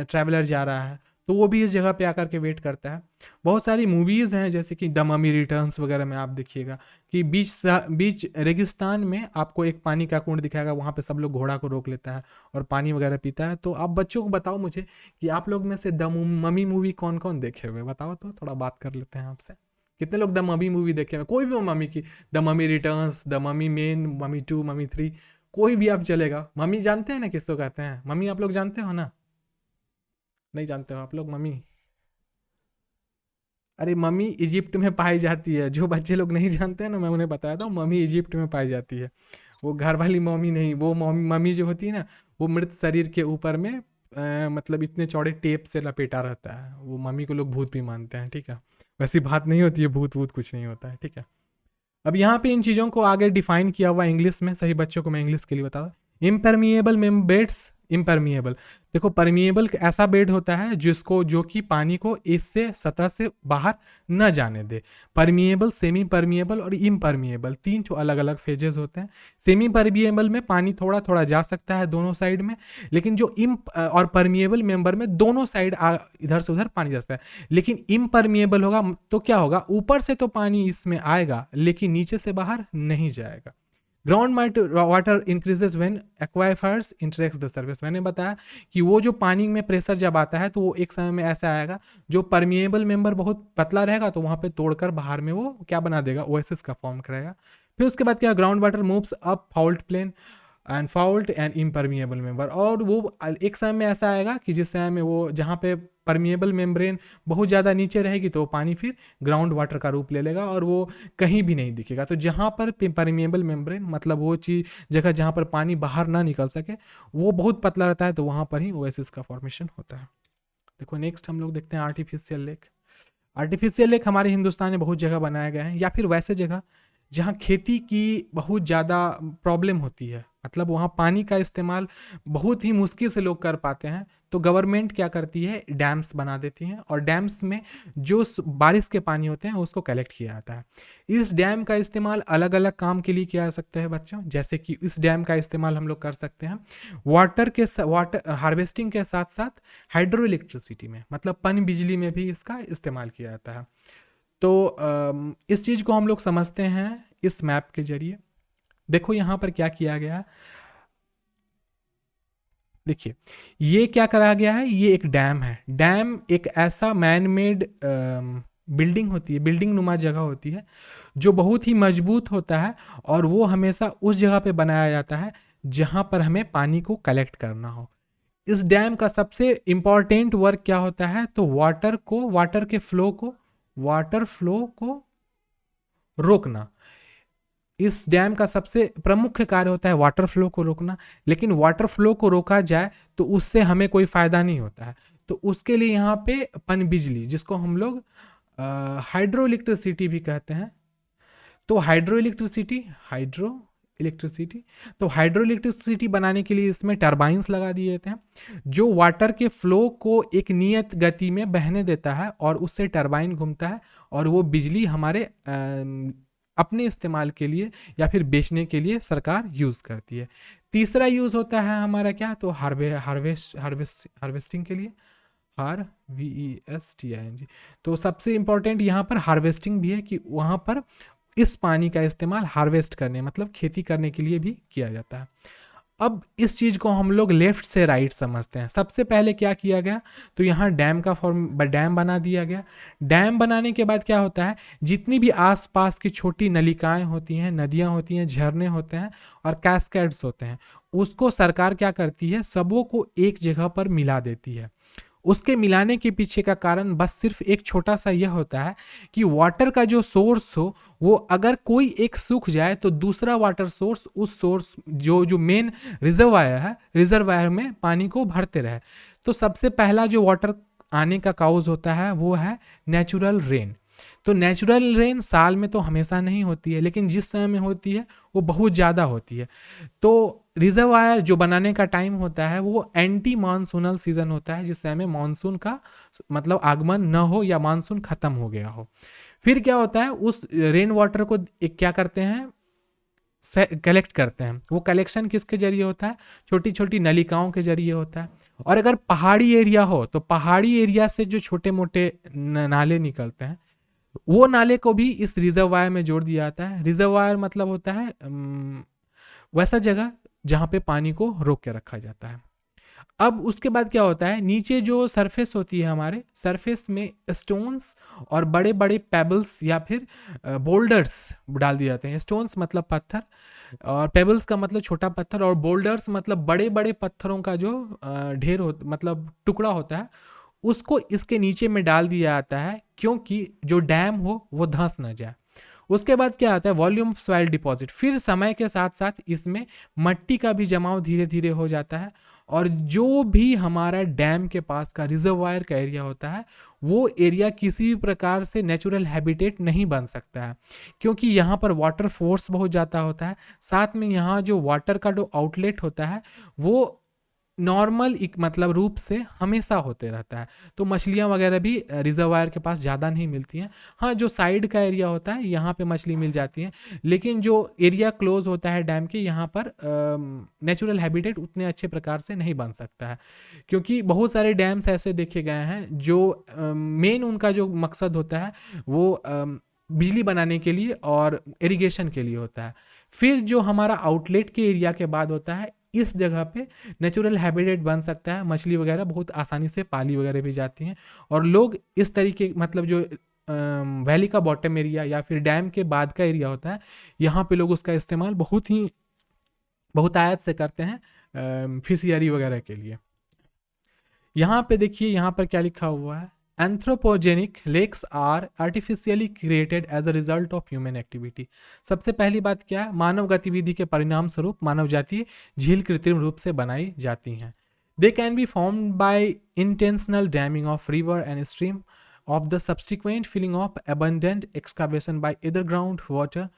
ट्रैवलर जा रहा है तो वो भी इस जगह पे आकर के वेट करता है। बहुत सारी मूवीज़ हैं जैसे कि द ममी रिटर्न्स वगैरह में आप देखिएगा कि बीच रेगिस्तान में आपको एक पानी का कुंड दिखाएगा, वहाँ पे सब लोग घोड़ा को रोक लेता है और पानी वगैरह पीता है। तो आप बच्चों को बताओ मुझे कि आप लोग में से द ममी मूवी कौन कौन देखे हुए, बताओ तो थोड़ा बात कर लेते हैं आपसे। कितने लोग द ममी मूवी देखे हुए, कोई भी ममी की, the mummy returns, the mummy main, mummy 2, mummy 3, कोई भी आप चलेगा। मम्मी जानते हैं ना किसको कहते हैं, मम्मी आप लोग जानते हो ना, नहीं जानते हो आप लोग मम्मी? अरे मम्मी इजिप्ट में पाई जाती है, जो बच्चे लोग नहीं जानते हैं ना, मैं उन्हें बताया था, मम्मी इजिप्ट में पाई जाती है। वो घर वाली मम्मी नहीं, वो मम्मी जो होती है ना, वो मृत शरीर के ऊपर में मतलब इतने चौड़े टेप से लपेटा रहता है, वो मम्मी को लोग भूत भी मानते हैं, ठीक है। वैसी बात नहीं होती है, भूत भूत कुछ नहीं होता है, ठीक है। अब यहाँ पे इन चीज़ों को आगे डिफाइन किया हुआ इंग्लिश में, सही बच्चों को मैं इंग्लिश के लिए बता, इम्परमिएबल बेड्स, इम्परमिएबल, देखो परमिएबल ऐसा बेड होता है जो कि पानी को इससे सतह से बाहर न जाने दे। परमिएबल, सेमी परमिएबल और इम्परमिएबल, 3 जो अलग अलग फेजेस होते हैं। सेमी परमिएबल में पानी थोड़ा थोड़ा जा सकता है दोनों साइड में, लेकिन जो और परमिएबल मेंबर में दोनों साइड इधर से उधर पानी जा सकता है। लेकिन इम्परमिएबल होगा तो क्या होगा, ऊपर से तो पानी इसमें आएगा लेकिन नीचे से बाहर नहीं जाएगा। Ground water increases when aquifers interacts the surface. मैंने बताया कि वो जो पानी में प्रेशर जब आता है तो वो एक समय में ऐसा आएगा, जो परमिएबल मेंबर बहुत पतला रहेगा तो वहाँ पे तोड़कर बाहर में वो क्या बना देगा, ओएसिस का फॉर्म करेगा। फिर उसके बाद क्या, ground water moves up fault plane and fault and impermeable member, और वो एक समय में ऐसा आएगा कि जिस समय में वो जहाँ पे परमिएबल मेम्ब्रेन बहुत ज़्यादा नीचे रहेगी तो पानी फिर ग्राउंड वाटर का रूप ले लेगा और वो कहीं भी नहीं दिखेगा। तो जहाँ पर परमिएबल मेम्ब्रेन मतलब वो चीज़ जगह जहाँ पर पानी बाहर ना निकल सके वो बहुत पतला रहता है, तो वहाँ पर ही ओएसिस का फॉर्मेशन होता है। देखो नेक्स्ट हम लोग देखते हैं आर्टिफिशियल लेक। आर्टिफिशियल लेक हमारे हिंदुस्तान में बहुत जगह बनाए गए हैं, या फिर वैसे जगह जहाँ खेती की बहुत ज़्यादा प्रॉब्लम होती है, मतलब वहाँ पानी का इस्तेमाल बहुत ही मुश्किल से लोग कर पाते हैं, तो गवर्नमेंट क्या करती है, डैम्स बना देती हैं और डैम्स में जो बारिश के पानी होते हैं उसको कलेक्ट किया जाता है। इस डैम का इस्तेमाल अलग अलग काम के लिए किया जा सकता है बच्चों, जैसे कि इस डैम का इस्तेमाल हम लोग कर सकते हैं वाटर हार्वेस्टिंग के साथ साथ हाइड्रो इलेक्ट्रिसिटी में, मतलब पन बिजली में भी इसका इस्तेमाल किया जाता है। तो इस चीज़ को हम लोग समझते हैं इस मैप के जरिए। देखो यहाँ पर क्या किया गया, देखिए ये क्या करा गया है, ये एक डैम है। डैम एक ऐसा मैन मेड बिल्डिंग होती है, बिल्डिंग नुमा जगह होती है जो बहुत ही मजबूत होता है, और वो हमेशा उस जगह पे बनाया जाता है जहाँ पर हमें पानी को कलेक्ट करना हो। इस डैम का सबसे इम्पॉर्टेंट वर्क क्या होता है, तो वाटर फ्लो को रोकना। इस डैम का सबसे प्रमुख कार्य होता है वाटर फ्लो को रोकना। लेकिन वाटर फ्लो को रोका जाए तो उससे हमें कोई फायदा नहीं होता है, तो उसके लिए यहाँ पे पनबिजली, जिसको हम लोग हाइड्रो इलेक्ट्रिसिटी भी कहते हैं, तो हाइड्रो इलेक्ट्रिसिटी बनाने के लिए इसमें टरबाइंस लगा दिए जाते हैं जो वाटर के फ्लो को एक नियत गति में बहने देता है, और उससे टरबाइन घूमता है और वो बिजली हमारे अपने इस्तेमाल के लिए या फिर बेचने के लिए सरकार यूज़ करती है। तीसरा यूज़ होता है हमारा क्या, तो हार्वेस्टिंग के लिए, HARVESTING। तो सबसे इम्पोर्टेंट यहाँ पर हार्वेस्टिंग भी है कि वहाँ पर इस पानी का इस्तेमाल हार्वेस्ट करने मतलब खेती करने के लिए भी किया जाता है। अब इस चीज़ को हम लोग लेफ्ट से राइट समझते हैं। सबसे पहले क्या किया गया, तो यहाँ डैम बना दिया गया। डैम बनाने के बाद क्या होता है, जितनी भी आसपास की छोटी नलिकाएं होती हैं, नदियाँ होती हैं, झरने होते हैं और कैस्केड्स होते हैं, उसको सरकार क्या करती है, सबों को एक जगह पर मिला देती है। उसके मिलाने के पीछे का कारण बस सिर्फ एक छोटा सा यह होता है कि वाटर का जो सोर्स हो, वो अगर कोई एक सूख जाए तो दूसरा वाटर सोर्स उस सोर्स जो मेन रिजर्वायर में पानी को भरते रहे। तो सबसे पहला जो वाटर आने का काउज होता है वो है नेचुरल रेन। तो नेचुरल रेन साल में तो हमेशा नहीं होती है, लेकिन जिस समय में होती है वो बहुत ज़्यादा होती है। तो रिजर्वायर जो बनाने का टाइम होता है वो एंटी मानसूनल सीजन होता है, जिस समय मानसून का मतलब आगमन न हो या मानसून खत्म हो गया हो। फिर क्या होता है, उस रेन वाटर को एक क्या करते हैं, कलेक्ट करते हैं। वो कलेक्शन किसके जरिए होता है, छोटी छोटी नलिकाओं के जरिए होता है। और अगर पहाड़ी एरिया हो तो पहाड़ी एरिया से जो छोटे मोटे नाले निकलते हैं, वो नाले को भी इस रिजर्वायर में जोड़ दिया जाता है। रिजर्वायर मतलब होता है वैसा जगह जहाँ पे पानी को रोक के रखा जाता है। अब उसके बाद क्या होता है, नीचे जो सरफेस होती है, हमारे सरफेस में स्टोन्स और बड़े बड़े पेबल्स या फिर बोल्डर्स डाल दिए जाते हैं। स्टोन्स मतलब पत्थर, और पेबल्स का मतलब छोटा पत्थर, और बोल्डर्स मतलब बड़े बड़े पत्थरों का जो ढेर हो मतलब टुकड़ा होता है, उसको इसके नीचे में डाल दिया जाता है, क्योंकि जो डैम हो वो धंस ना जाए। उसके बाद क्या आता है, वॉल्यूम सॉइल डिपॉजिट। फिर समय के साथ साथ इसमें मट्टी का भी जमाव धीरे धीरे हो जाता है, और जो भी हमारा डैम के पास का रिजर्वायर का एरिया होता है, वो एरिया किसी भी प्रकार से नेचुरल हैबिटेट नहीं बन सकता है, क्योंकि यहाँ पर वाटर फोर्स बहुत ज़्यादा होता है। साथ में यहाँ जो वाटर का जो आउटलेट होता है वो नॉर्मल एक मतलब रूप से हमेशा होते रहता है। तो मछलियाँ वगैरह भी रिजर्वायर के पास ज़्यादा नहीं मिलती हैं। हाँ, जो साइड का एरिया होता है यहाँ पे मछली मिल जाती है, लेकिन जो एरिया क्लोज होता है डैम के, यहाँ पर नेचुरल हैबिटेट उतने अच्छे प्रकार से नहीं बन सकता है, क्योंकि बहुत सारे डैम्स ऐसे देखे गए हैं जो मेन उनका जो मकसद होता है वो बिजली बनाने के लिए और इरिगेशन के लिए होता है। फिर जो हमारा आउटलेट के एरिया के बाद होता है, इस जगह पे नेचुरल हैबिटेट बन सकता है, मछली वगैरह बहुत आसानी से पाली वगैरह भी जाती हैं, और लोग इस तरीके मतलब जो वैली का बॉटम एरिया या फिर डैम के बाद का एरिया होता है, यहाँ पे लोग उसका इस्तेमाल बहुत आयत से करते हैं फिशियरी वगैरह के लिए। यहाँ पे देखिए, यहाँ पर क्या लिखा हुआ है, anthropogenic lakes are artificially created as a result of human activity. सबसे पहली बात क्या है, मानव गतिविधि के परिणाम स्वरूप मानव जातीय झील कृत्रिम रूप से बनाई जाती हैं। They can be formed by intentional damming of river and stream of the subsequent filling of abundant excavation by either ground water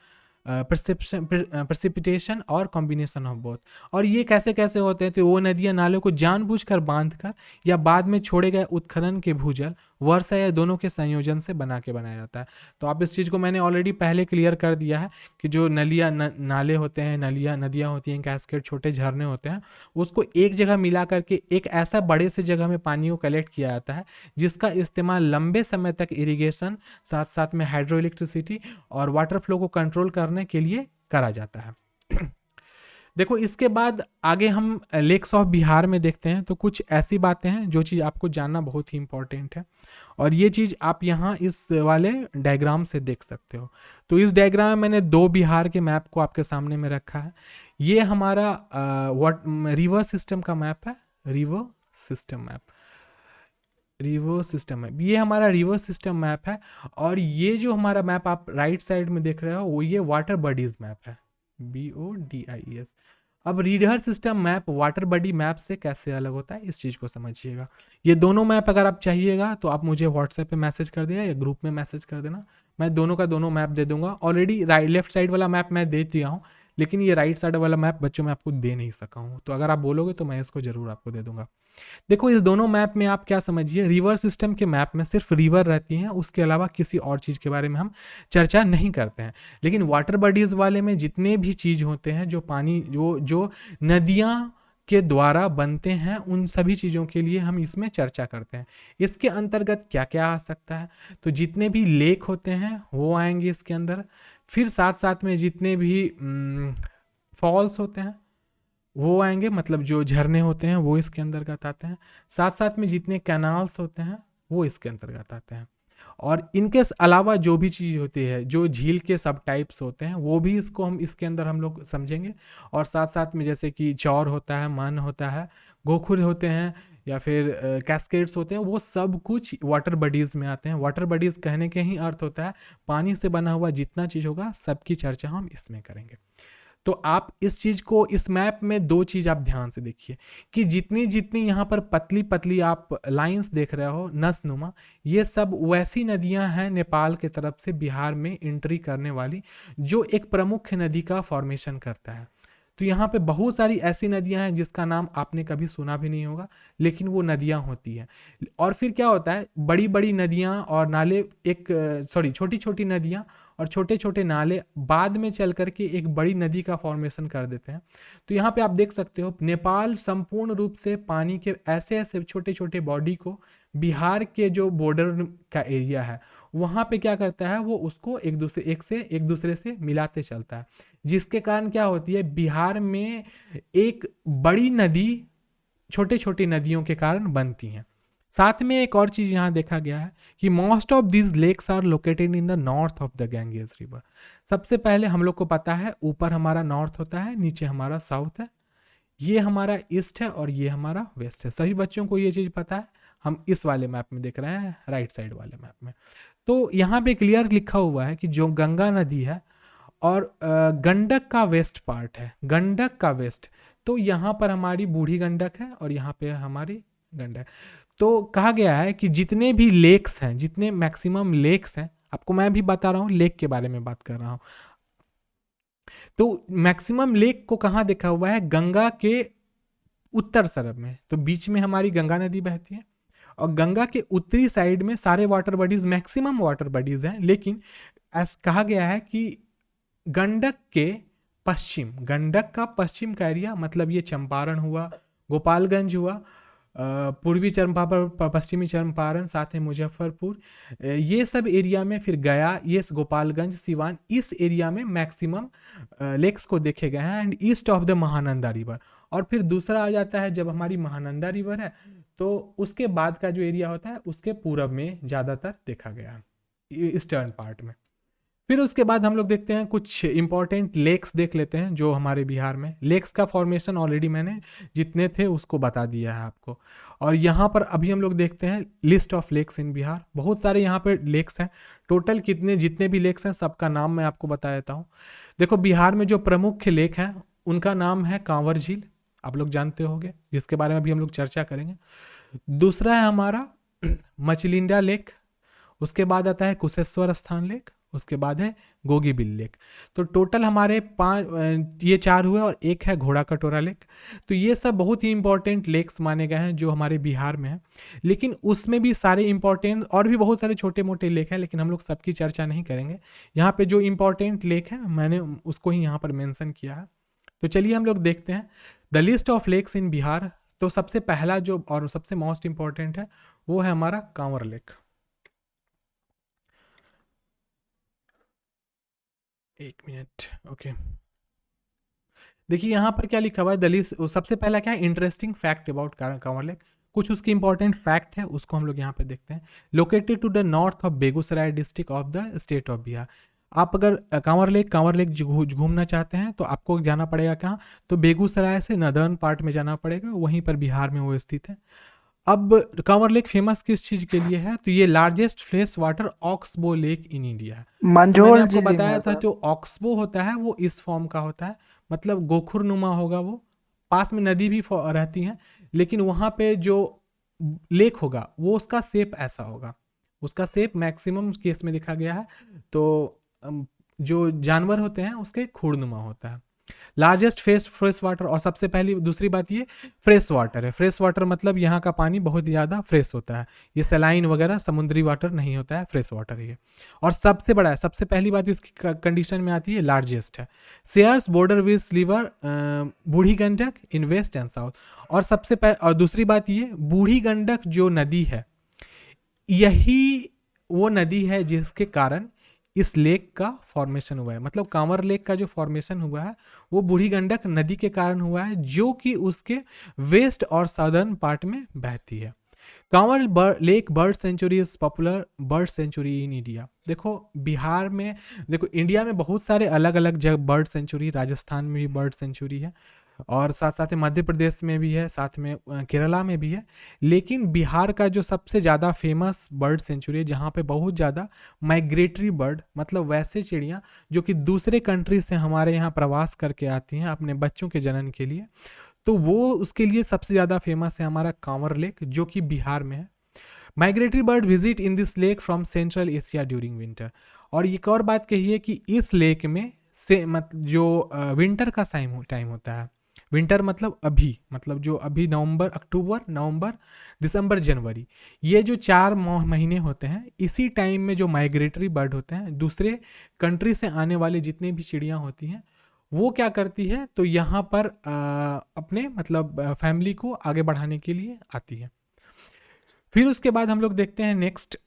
precipitation और कॉम्बिनेशन ऑफ बोथ। और ये कैसे कैसे होते हैं, तो वो नदियाँ नालों को जानबूझकर बांधकर या बाद में छोड़े गए उत्खनन के भूजल, वर्षा या दोनों के संयोजन से बनाया जाता है। तो आप इस चीज़ को मैंने ऑलरेडी पहले क्लियर कर दिया है कि जो नाले होते हैं, नदियाँ होती हैं, कैस्केड, छोटे झरने होते हैं, उसको एक जगह मिला करके एक ऐसा बड़े से जगह में पानी को कलेक्ट किया जाता है, जिसका इस्तेमाल लंबे समय तक इरिगेशन, साथ साथ में हाइड्रो इलेक्ट्रिसिटी और वाटर फ्लो को कंट्रोल करने के लिए करा जाता है। देखो इसके बाद आगे हम लेक्स ऑफ बिहार में देखते हैं। तो कुछ ऐसी बातें हैं जो चीज़ आपको जानना बहुत ही इंपॉर्टेंट है, और ये चीज़ आप यहाँ इस वाले डायग्राम से देख सकते हो। तो इस डायग्राम में मैंने दो बिहार के मैप को आपके सामने में रखा है। ये हमारा रिवर सिस्टम का मैप है, river system map, river system map, ये हमारा रिवर सिस्टम मैप है। और ये जो हमारा मैप आप राइट साइड में देख रहे हो वो ये वाटर बॉडीज मैप है, BODIES। अब river system map water body map से कैसे अलग होता है इस चीज़ को समझिएगा। ये दोनों मैप अगर आप चाहिएगा तो आप मुझे व्हाट्सएप पे मैसेज कर देना या ग्रुप में मैसेज कर देना, मैं दोनों का दोनों मैप दे दूंगा। ऑलरेडी राइट लेफ्ट साइड वाला मैप मैं दे दिया हूँ, लेकिन ये राइट साइड वाला मैप बच्चों मैं आपको दे नहीं सका हूँ, तो अगर आप बोलोगे तो मैं इसको जरूर आपको दे दूंगा। देखो इस दोनों मैप में आप क्या समझिए, रिवर सिस्टम के मैप में सिर्फ रिवर रहती हैं, उसके अलावा किसी और चीज़ के बारे में हम चर्चा नहीं करते हैं। लेकिन वाटर बॉडीज़ वाले में जितने भी चीज़ होते हैं जो पानी जो जो नदियाँ के द्वारा बनते हैं, उन सभी चीज़ों के लिए हम इसमें चर्चा करते हैं। इसके अंतर्गत क्या क्या आ सकता है, तो जितने भी लेक होते हैं वो आएंगे इसके अंदर। फिर साथ साथ में जितने भी फॉल्स होते हैं वो आएंगे, मतलब जो झरने होते हैं वो इसके अंतर्गत आते हैं। साथ साथ में जितने कैनाल्स होते हैं वो इसके अंतर्गत आते हैं। और इनके अलावा जो भी चीज़ होती है, जो झील के सब टाइप्स होते हैं वो भी इसको हम इसके अंदर हम लोग समझेंगे। और साथ साथ में जैसे कि चौर होता है, मन होता है, गोखुर होते हैं, या फिर कैस्केड्स होते हैं, वो सब कुछ वाटर बॉडीज़ में आते हैं। वाटर बॉडीज़ कहने के ही अर्थ होता है पानी से बना हुआ जितना चीज़ होगा सबकी चर्चा हम इसमें करेंगे। तो आप इस चीज़ को, इस मैप में दो चीज़ आप ध्यान से देखिए कि जितनी जितनी यहाँ पर पतली पतली आप लाइंस देख रहे हो नसनुमा, ये सब वैसी नदियाँ हैं नेपाल के तरफ से बिहार में एंट्री करने वाली, जो एक प्रमुख नदी का फॉर्मेशन करता है। तो यहाँ पे बहुत सारी ऐसी नदियाँ हैं जिसका नाम आपने कभी सुना भी नहीं होगा, लेकिन वो नदियाँ होती हैं। और फिर क्या होता है, बड़ी बड़ी नदियाँ और नाले छोटी छोटी नदियाँ और छोटे छोटे नाले बाद में चल करके एक बड़ी नदी का फॉर्मेशन कर देते हैं। तो यहाँ पे आप देख सकते हो नेपाल संपूर्ण रूप से पानी के ऐसे ऐसे छोटे छोटे बॉडी को बिहार के जो बॉर्डर का एरिया है वहाँ पे क्या करता है, वो उसको एक दूसरे से मिलाते चलता है, जिसके कारण क्या होती है, बिहार में एक बड़ी नदी छोटे छोटी नदियों के कारण बनती हैं। साथ में एक और चीज यहाँ देखा गया है कि most of this lakes are located in the north of the Ganges river. सबसे पहले हम लोग को पता है ऊपर हमारा नॉर्थ होता है, नीचे हमारा साउथ है, ये हमारा ईस्ट है और ये हमारा वेस्ट है। सभी बच्चों को ये चीज पता है। हम इस वाले मैप में देख रहे हैं, राइट साइड वाले मैप में। तो यहाँ पे क्लियर लिखा हुआ है कि जो गंगा नदी है और गंडक का वेस्ट पार्ट है, गंडक का वेस्ट, तो यहाँ पर हमारी बूढ़ी गंडक है और यहाँ पे हमारी गंडक। तो कहा गया है कि जितने भी लेक्स हैं, जितने मैक्सिमम लेक्स हैं, आपको मैं भी बता रहा हूँ, लेक के बारे में बात कर रहा हूँ। तो मैक्सिमम लेक को कहाँ देखा हुआ है, गंगा के उत्तर सरब में। तो बीच में हमारी गंगा नदी बहती है और गंगा के उत्तरी साइड में सारे water bodies, maximum water bodies हैं। लेकिन ऐसा कहा गया है कि गंडक के पश्चिम, गंडक का पश्चिम का एरिया, मतलब ये चंपारण हुआ, गोपालगंज हुआ, पूर्वी चंपारण, पश्चिमी चंपारण, साथ में मुजफ्फरपुर, ये सब एरिया में, फिर गया, ये गोपालगंज, सिवान, इस एरिया में मैक्सिमम लेक्स को देखे गए हैं and east of the Mahananda river. और फिर दूसरा आ जाता है, जब हमारी महानंदा रिवर है तो उसके बाद का जो एरिया होता है उसके पूरब में ज़्यादातर देखा गया है, ईस्टर्न पार्ट में। फिर उसके बाद हम लोग देखते हैं कुछ इंपॉर्टेंट लेक्स देख लेते हैं जो हमारे बिहार में। लेक्स का फॉर्मेशन ऑलरेडी मैंने जितने थे उसको बता दिया है आपको। और यहाँ पर अभी हम लोग देखते हैं लिस्ट ऑफ लेक्स इन बिहार। बहुत सारे यहाँ पे लेक्स हैं, टोटल कितने जितने भी लेक्स हैं सबका नाम मैं आपको बता देता हूँ। देखो बिहार में जो प्रमुख लेक हैं उनका नाम है कांवर झील, आप लोग जानते होंगे, जिसके बारे में अभी हम लोग चर्चा करेंगे। दूसरा है हमारा मचलिंडा लेक, उसके बाद आता है कुशेश्वर स्थान लेक, उसके बाद है गोगीबिल लेक। तो टोटल हमारे ये 4 हुए और एक है घोड़ा कटोरा लेक। तो ये सब बहुत ही इंपॉर्टेंट लेक्स माने गए हैं जो हमारे बिहार में हैं। लेकिन उसमें भी सारे इंपॉर्टेंट और भी बहुत सारे छोटे मोटे लेक हैं, लेकिन हम लोग सबकी चर्चा नहीं करेंगे। यहाँ पे जो इंपॉर्टेंट लेक है मैंने उसको ही यहाँ पर मेंशन किया है। तो चलिए हम लोग देखते हैं द लिस्ट ऑफ लेक्स इन बिहार। तो सबसे पहला जो और सबसे मोस्ट इंपॉर्टेंट है वो है हमारा कांवर लेक। एक मिनट, ओके। देखिए यहाँ पर क्या लिखा हुआ है, दलील सबसे पहला क्या है, interesting fact about Kanwar lake. कुछ उसके इंपॉर्टेंट फैक्ट है, उसको हम लोग यहाँ पे देखते हैं। Located to the north of Begusarai district of the state of Bihar. आप अगर कांवर लेक घूमना चाहते हैं तो आपको जाना पड़ेगा कहाँ, तो बेगूसराय से नदर्न पार्ट में जाना पड़ेगा, वहीं पर बिहार में वो स्थित है। अब कांवर लेक फेमस किस चीज़ के लिए है, तो ये largest fresh water oxbow lake in India है। तो मैंने मंझोल आपको जिले में बताया है था सर। जो ऑक्सबो होता है वो इस फॉर्म का होता है, मतलब गोखुर नुमा होगा वो, पास में नदी भी रहती है, लेकिन वहाँ पे जो लेक होगा वो उसका शेप ऐसा होगा, उसका शेप मैक्सिमम केस में देखा गया है। तो जो जानवर होते हैं उसके खुरनुमा होता है। लार्जेस्ट फ्रेश वाटर, और सबसे पहली दूसरी बात ये फ्रेश वाटर है। फ्रेश वाटर मतलब यहाँ का पानी बहुत ज़्यादा फ्रेश होता है, ये सलाइन वगैरह समुद्री वाटर नहीं होता है, फ्रेश वाटर ये। और सबसे बड़ा है, सबसे पहली बात इसकी कंडीशन में आती है, लार्जेस्ट है। Shares border with river Burhi Gandak in waste and south. और दूसरी बात ये, बूढ़ी गंडक जो नदी है यही वो नदी है जिसके कारण इस लेक का फॉर्मेशन हुआ है। मतलब कांवर लेक का जो फॉर्मेशन हुआ है वो बूढ़ी गंडक नदी के कारण हुआ है, जो कि उसके वेस्ट और साउदर्न पार्ट में बहती है। Kanwar lake bird sanctuary is popular bird sanctuary in India. देखो बिहार में, देखो इंडिया में बहुत सारे अलग अलग जगह बर्ड सेंचुरी, राजस्थान में भी बर्ड सेंचुरी है, और साथ साथ में मध्य प्रदेश में भी है, साथ में केरला में भी है। लेकिन बिहार का जो सबसे ज़्यादा फेमस बर्ड सेंचुरी है, जहाँ पे बहुत ज़्यादा माइग्रेटरी बर्ड, मतलब वैसे चिड़ियाँ जो कि दूसरे कंट्री से हमारे यहाँ प्रवास करके आती हैं अपने बच्चों के जनन के लिए, तो वो उसके लिए सबसे ज़्यादा फेमस है हमारा कांवर लेक, जो कि बिहार में है। Migratory bird visit in this lake from central Asia during winter. और एक और बात कही है कि इस लेक में से जो विंटर का टाइम होता है, विंटर मतलब अभी, मतलब जो अभी नवंबर दिसंबर जनवरी, ये जो 4 महीने होते हैं, इसी टाइम में जो माइग्रेटरी बर्ड होते हैं, दूसरे कंट्री से आने वाले जितने भी चिड़ियाँ होती हैं, वो क्या करती है, तो यहाँ पर अपने मतलब फैमिली को आगे बढ़ाने के लिए आती है। फिर उसके बाद हम लोग देखते हैं नेक्स्ट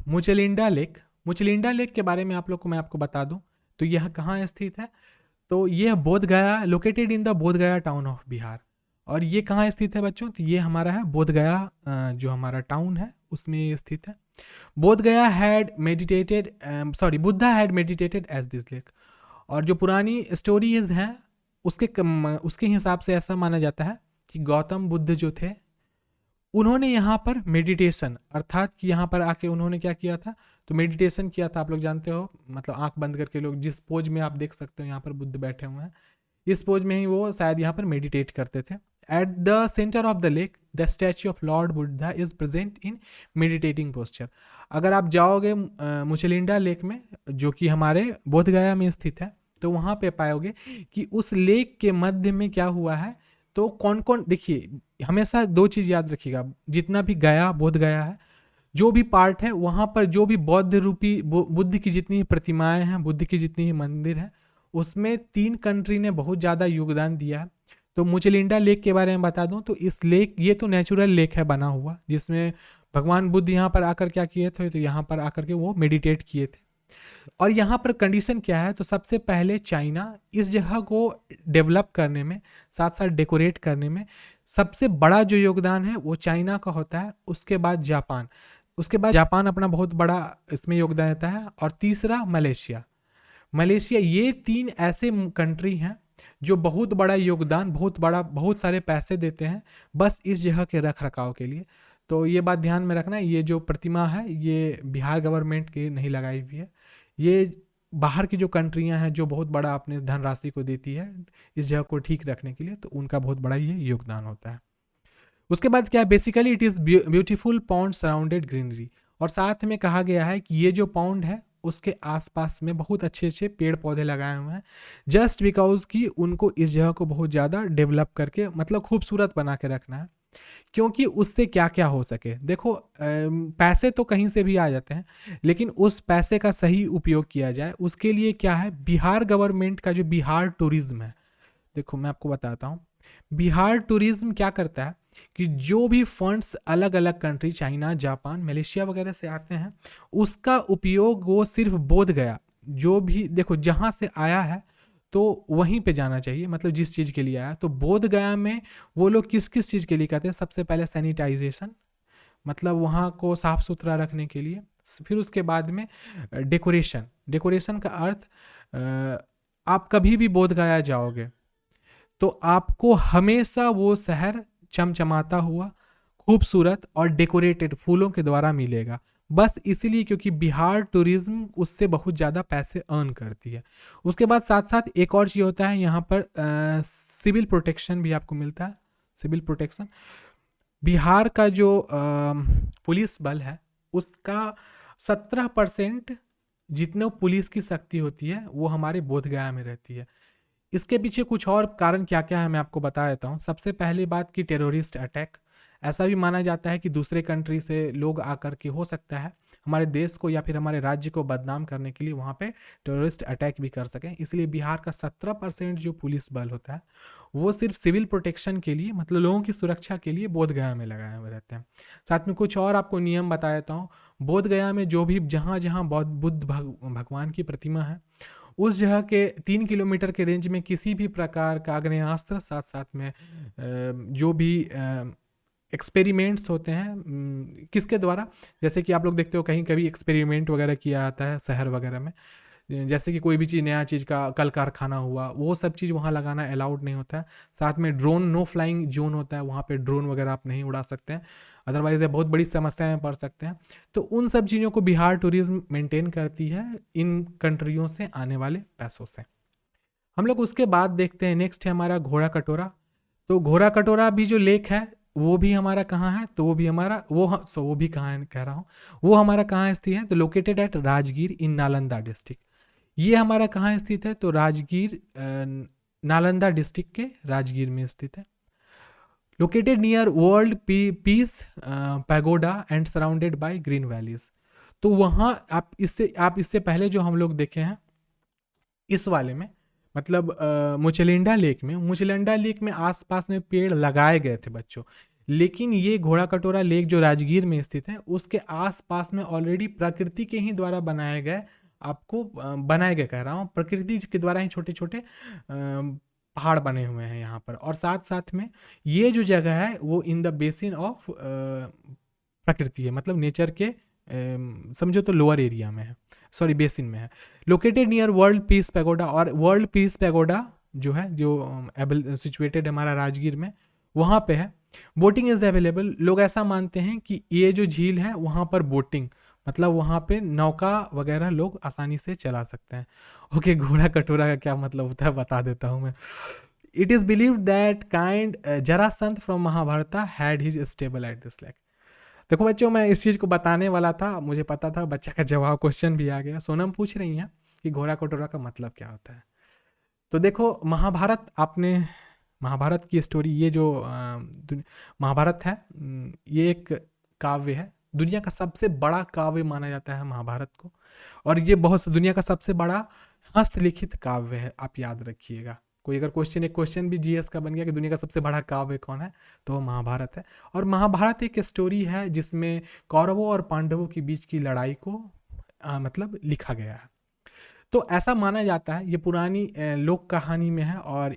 मुचलिंडा लेक। मुचलिंडा लेक के बारे में आप लोग को मैं आपको बता दूं, तो यह कहाँ स्थित है, तो ये बोध गया, लोकेटेड इन द बोध गया टाउन ऑफ बिहार। और ये कहाँ स्थित है बच्चों, तो ये हमारा है बोध गया, जो हमारा टाउन है उसमें ये स्थित है। Bodh Gaya had meditated, Buddha had meditated as this lake. और जो पुरानी स्टोरीज हैं उसके हिसाब से ऐसा माना जाता है कि गौतम बुद्ध जो थे उन्होंने यहाँ पर मेडिटेशन, अर्थात कि यहाँ पर आके उन्होंने क्या किया था, तो मेडिटेशन किया था। आप लोग जानते हो, मतलब आंख बंद करके लोग जिस पोज में आप देख सकते हो यहाँ पर बुद्ध बैठे हुए हैं, इस पोज में ही वो शायद यहाँ पर मेडिटेट करते थे। At the centre of the lake the statue of Lord Buddha is present in meditating posture. अगर आप जाओगे मुचलिंडा लेक में, जो कि हमारे बोधगया में स्थित है, तो वहाँ पे पाओगे कि उस लेक के मध्य में क्या हुआ है, तो कौन कौन, देखिए हमेशा दो चीज़ याद रखिएगा, जितना भी गया बोध गया है, जो भी पार्ट है वहाँ पर जो भी बौद्ध रूपी बुद्ध की जितनी प्रतिमाएं हैं, बुद्ध की जितनी मंदिर है, उसमें 3 कंट्री ने बहुत ज़्यादा योगदान दिया है। तो मुचलिंडा लेक के बारे में बता दूं, तो इस लेक, ये तो नेचुरल लेक है बना हुआ, जिसमें भगवान बुद्ध यहाँ पर आकर क्या किए थे, तो यहाँ पर आकर के वो मेडिटेट किए थे। और यहाँ पर कंडीशन क्या है, तो सबसे पहले चाइना इस जगह को डेवलप करने में, साथ साथ डेकोरेट करने में सबसे बड़ा जो योगदान है वो चाइना का होता है। उसके बाद जापान अपना बहुत बड़ा इसमें योगदान देता है, और तीसरा मलेशिया। ये 3 ऐसे कंट्री हैं जो बहुत बड़ा योगदान, बहुत सारे पैसे देते हैं बस इस जगह के रख रखाव के लिए। तो ये बात ध्यान में रखना, ये जो प्रतिमा है ये बिहार गवर्नमेंट की नहीं लगाई हुई है, ये बाहर की जो कंट्रियां हैं जो बहुत बड़ा अपने धनराशि को देती है इस जगह को ठीक रखने के लिए, तो उनका बहुत बड़ा ये योगदान होता है। उसके बाद क्या है, basically it is beautiful pond surrounded greenery. और साथ में कहा गया है कि ये जो पॉन्ड है उसके आसपास में बहुत अच्छे अच्छे पेड़ पौधे लगाए हुए हैं, जस्ट बिकॉज कि उनको इस जगह को बहुत ज़्यादा डेवलप करके, मतलब खूबसूरत बना के रखना है। क्योंकि उससे क्या क्या हो सके, देखो पैसे तो कहीं से भी आ जाते हैं, लेकिन उस पैसे का सही उपयोग किया जाए उसके लिए क्या है, बिहार गवर्नमेंट का जो बिहार टूरिज्म है, देखो मैं आपको बताता हूँ, बिहार टूरिज्म क्या करता है कि जो भी फंड्स अलग अलग कंट्री, चाइना, जापान, मलेशिया वगैरह से आते हैं, उसका उपयोग वो सिर्फ बोध गया, जो भी देखो जहाँ से आया है तो वहीं पे जाना चाहिए, मतलब जिस चीज़ के लिए आया। तो बोध गया में वो लोग किस किस चीज़ के लिए कहते हैं? सबसे पहले सैनिटाइजेशन, मतलब वहाँ को साफ सुथरा रखने के लिए। फिर उसके बाद में डेकोरेशन। डेकोरेशन का अर्थ आप कभी भी बोध गया जाओगे तो आपको हमेशा वो शहर चमचमाता हुआ, खूबसूरत और डेकोरेटेड फूलों के द्वारा मिलेगा। बस इसीलिए क्योंकि बिहार टूरिज्म उससे बहुत ज़्यादा पैसे अर्न करती है। उसके बाद साथ साथ एक और चीज़ होता है यहाँ पर, सिविल प्रोटेक्शन भी आपको मिलता है। सिविल प्रोटेक्शन, बिहार का जो पुलिस बल है उसका 17% जितने पुलिस की शक्ति होती है वो हमारे बोधगया में रहती है। इसके पीछे कुछ और कारण क्या क्या है मैं आपको बता देता हूँ। सबसे पहली बात कि टेररिस्ट अटैक, ऐसा भी माना जाता है कि दूसरे कंट्री से लोग आकर के हो सकता है हमारे देश को या फिर हमारे राज्य को बदनाम करने के लिए वहाँ पे टेररिस्ट अटैक भी कर सकें। इसलिए बिहार का 17% जो पुलिस बल होता है वो सिर्फ सिविल प्रोटेक्शन के लिए, मतलब लोगों की सुरक्षा के लिए बोधगया में लगाए हुए रहते हैं। साथ में कुछ और आपको नियम बता देता हूँ। बोधगया में जो भी जहाँ जहाँ बुद्ध भगवान की प्रतिमा है उस जगह के 3 किलोमीटर के रेंज में किसी भी प्रकार का आग्नेयास्त्र, साथ साथ में जो भी एक्सपेरिमेंट्स होते हैं किसके द्वारा, जैसे कि आप लोग देखते हो कहीं कभी एक्सपेरिमेंट वगैरह किया जाता है शहर वगैरह में, जैसे कि कोई भी चीज़ नया चीज़ का कल कारखाना हुआ, वो सब चीज़ वहाँ लगाना अलाउड नहीं होता है। साथ में ड्रोन, नो फ्लाइंग जोन होता है, वहाँ पे ड्रोन वगैरह आप नहीं उड़ा सकते हैं, अदरवाइज ये बहुत बड़ी समस्या में पड़ सकते हैं। तो उन सब चीज़ों को बिहार टूरिज्म मेंटेन करती है इन कंट्रियों से आने वाले पैसों से। हम लोग उसके बाद देखते हैं, नेक्स्ट है हमारा घोड़ा कटोरा। तो घोड़ा कटोरा भी जो लेक है वो भी हमारा कहाँ है? तो वो भी हमारा वो भी कहाँ है कह रहा हूँ, वो हमारा कहाँ स्थित है? तो located at Rajgir in Nalanda district. ये हमारा कहाँ स्थित है? तो राजगीर, नालंदा डिस्ट्रिक्ट के राजगीर में स्थित है। Located near world peace pagoda and surrounded by green valleys. तो वहाँ आप इससे पहले जो हम लोग देखे हैं इस वाले में, मतलब मुचलिंडा लेक में आसपास में पेड़ लगाए गए थे बच्चों, लेकिन ये घोड़ा कटोरा लेक जो राजगीर में स्थित है उसके आसपास में ऑलरेडी प्रकृति के ही द्वारा बनाए गए, आपको बनाए गए कह रहा हूँ, प्रकृति के द्वारा ही छोटे छोटे पहाड़ बने हुए हैं यहाँ पर। और साथ साथ में ये जो जगह है वो इन द बेसिन ऑफ प्रकृति है, मतलब नेचर के समझो तो लोअर एरिया में है, सॉरी बेसिन में है। Located near world peace pagoda, और वर्ल्ड पीस पैगोडा जो है जो सिचुएटेड हमारा राजगीर में वहाँ पे है। Boating is available. लोग ऐसा मानते हैं कि ये जो झील है वहाँ पर बोटिंग, मतलब वहाँ पे नौका वगैरह लोग आसानी से चला सकते हैं। ओके, घोड़ा कटोरा का क्या मतलब होता है बता देता हूँ मैं। It is believe that kind Jarasandh from Mahabharata had his stable at this lake. देखो बच्चों, मैं इस चीज़ को बताने वाला था, मुझे पता था बच्चा का जवाब क्वेश्चन भी आ गया। सोनम पूछ रही हैं कि घोड़ा कटोरा का मतलब क्या होता है। तो देखो महाभारत, आपने महाभारत की स्टोरी, ये जो महाभारत है ये एक काव्य है, दुनिया का सबसे बड़ा काव्य माना जाता है महाभारत को, और ये बहुत दुनिया का सबसे बड़ा हस्तलिखित काव्य है, आप याद रखिएगा। कोई अगर एक क्वेश्चन भी जीएस का बन गया कि दुनिया का सबसे बड़ा काव्य कौन है, तो वो महाभारत है। और महाभारत एक स्टोरी है जिसमें कौरवों और पांडवों के बीच की लड़ाई को मतलब लिखा गया है। तो ऐसा माना जाता है, ये पुरानी लोक कहानी में है, और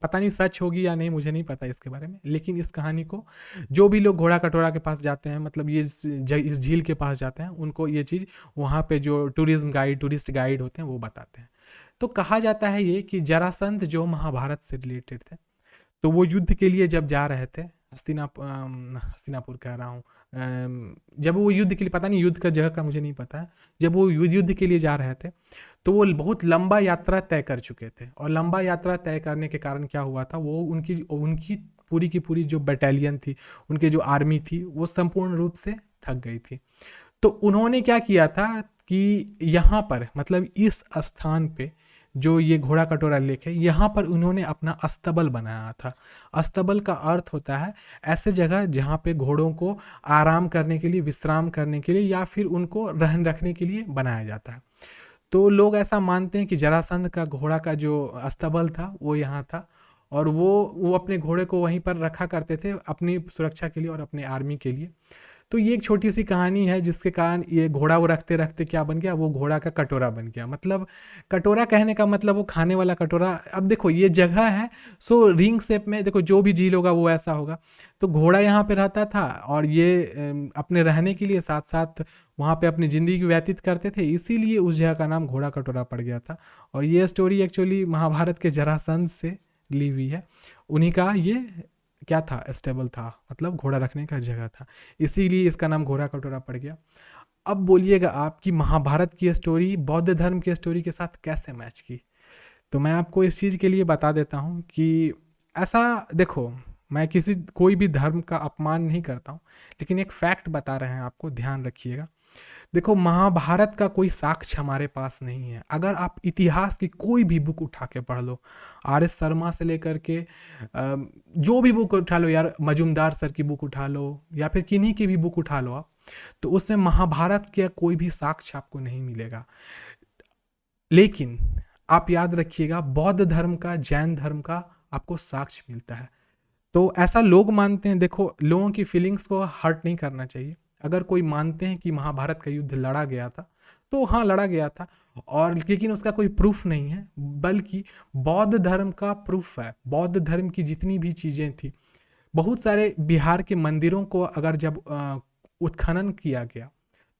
पता नहीं सच होगी या नहीं, मुझे नहीं पता इसके बारे में, लेकिन इस कहानी को जो भी लोग घोड़ा कटोरा के पास जाते हैं, मतलब ये इस झील के पास जाते हैं, उनको ये चीज़ वहाँ पे जो टूरिस्ट गाइड होते हैं वो बताते हैं। तो कहा जाता है ये कि जरासंध जो महाभारत से रिलेटेड थे, तो वो युद्ध के लिए जब जा रहे थे हस्तिनापुर कह रहा हूँ, जब वो युद्ध के लिए, पता नहीं युद्ध का जगह का मुझे नहीं पता है, जब वो युद्ध के लिए जा रहे थे तो वो बहुत लंबा यात्रा तय कर चुके थे, और लंबा यात्रा तय करने के कारण क्या हुआ था, वो उनकी पूरी की पूरी जो बटालियन थी, उनकी जो आर्मी थी, वो संपूर्ण रूप से थक गई थी। तो उन्होंने क्या किया था कि यहाँ पर, मतलब इस स्थान पे जो ये घोड़ा कटोरा लेक है, यहाँ पर उन्होंने अपना अस्तबल बनाया था। अस्तबल का अर्थ होता है ऐसे जगह जहाँ पे घोड़ों को आराम करने के लिए, विश्राम करने के लिए, या फिर उनको रहन रखने के लिए बनाया जाता है। तो लोग ऐसा मानते हैं कि जरासंध का घोड़ा का जो अस्तबल था वो यहाँ था, और वो अपने घोड़े को वहीं पर रखा करते थे अपनी सुरक्षा के लिए और अपने आर्मी के लिए। तो ये एक छोटी सी कहानी है जिसके कारण ये घोड़ा वो रखते रखते क्या बन गया, वो घोड़ा का कटोरा बन गया। मतलब कटोरा कहने का मतलब वो खाने वाला कटोरा। अब देखो ये जगह है, सो रिंग शेप में, देखो जो भी झील होगा वो ऐसा होगा। तो घोड़ा यहाँ पे रहता था और ये अपने रहने के लिए साथ साथ वहाँ पे अपनी ज़िंदगी व्यतीत करते थे, इसीलिए उस जगह का नाम घोड़ा कटोरा पड़ गया था। और ये स्टोरी एक्चुअली महाभारत के जरासंध से ली हुई है। उन्हीं का ये क्या था, स्टेबल था, मतलब घोड़ा रखने का जगह था, इसीलिए इसका नाम घोड़ा कटोरा पड़ गया। अब बोलिएगा आप कि महाभारत की स्टोरी बौद्ध धर्म की स्टोरी के साथ कैसे मैच की। तो मैं आपको इस चीज़ के लिए बता देता हूँ कि ऐसा, देखो मैं किसी कोई भी धर्म का अपमान नहीं करता हूँ, लेकिन एक फैक्ट बता रहे हैं आपको, ध्यान रखिएगा। देखो महाभारत का कोई साक्ष्य हमारे पास नहीं है। अगर आप इतिहास की कोई भी बुक उठा के पढ़ लो, आर एस शर्मा से लेकर के जो भी बुक उठा लो यार, मजुमदार सर की बुक उठा लो या फिर किन्हीं की भी बुक उठा लो आप, तो उसमें महाभारत का कोई भी साक्ष्य आपको नहीं मिलेगा। लेकिन आप याद रखिएगा, बौद्ध धर्म का, जैन धर्म का आपको साक्ष्य मिलता है। तो ऐसा लोग मानते हैं, देखो लोगों की फीलिंग्स को हर्ट नहीं करना चाहिए। अगर कोई मानते हैं कि महाभारत का युद्ध लड़ा गया था, तो हाँ लड़ा गया था, और लेकिन उसका कोई प्रूफ नहीं है, बल्कि बौद्ध धर्म का प्रूफ है। बौद्ध धर्म की जितनी भी चीज़ें थी, बहुत सारे बिहार के मंदिरों को अगर जब उत्खनन किया गया,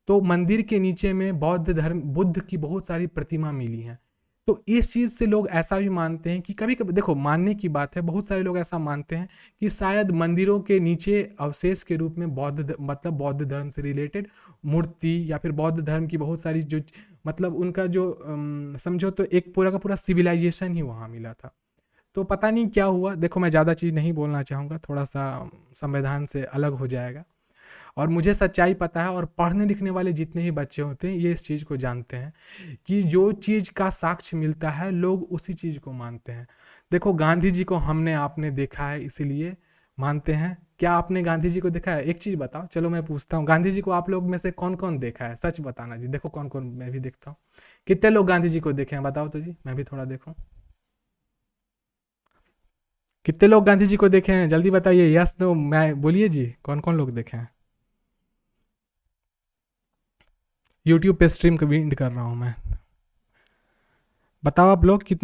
तो मंदिर के नीचे में बौद्ध धर्म, बुद्ध की बहुत सारी प्रतिमा मिली हैं। तो इस चीज़ से लोग ऐसा भी मानते हैं कि कभी कभी, देखो मानने की बात है, बहुत सारे लोग ऐसा मानते हैं कि शायद मंदिरों के नीचे अवशेष के रूप में मतलब बौद्ध धर्म से रिलेटेड मूर्ति, या फिर बौद्ध धर्म की बहुत सारी जो, मतलब उनका जो समझो तो एक पूरा का पूरा सिविलाइजेशन ही वहाँ मिला था। तो पता नहीं क्या हुआ, देखो मैं ज़्यादा चीज़ नहीं बोलना चाहूँगा, थोड़ा सा संविधान से अलग हो जाएगा। और मुझे सच्चाई पता है, और पढ़ने लिखने वाले जितने भी बच्चे होते हैं ये इस चीज़ को जानते हैं कि जो चीज़ का साक्ष्य मिलता है लोग उसी चीज़ को मानते हैं। देखो गांधी जी को हमने आपने देखा है, इसीलिए मानते हैं। क्या आपने गांधी जी को देखा है? एक चीज़ बताओ, चलो मैं पूछता हूँ, गांधी जी को आप लोग में से कौन कौन देखा है? सच बताना जी, देखो कौन कौन, मैं भी देखता हूँ। कितने लोग गांधी जी को देखे हैं, बताओ तो जी, मैं भी थोड़ा देखूँ। कितने लोग गांधी जी को देखे हैं, जल्दी बताइए, यस नो, मैं बोलिए जी, कौन कौन लोग देखे हैं। यूट्यूब पे स्ट्रीम विंड कर रहा हूँ मैं, बताओ आप लोग कितने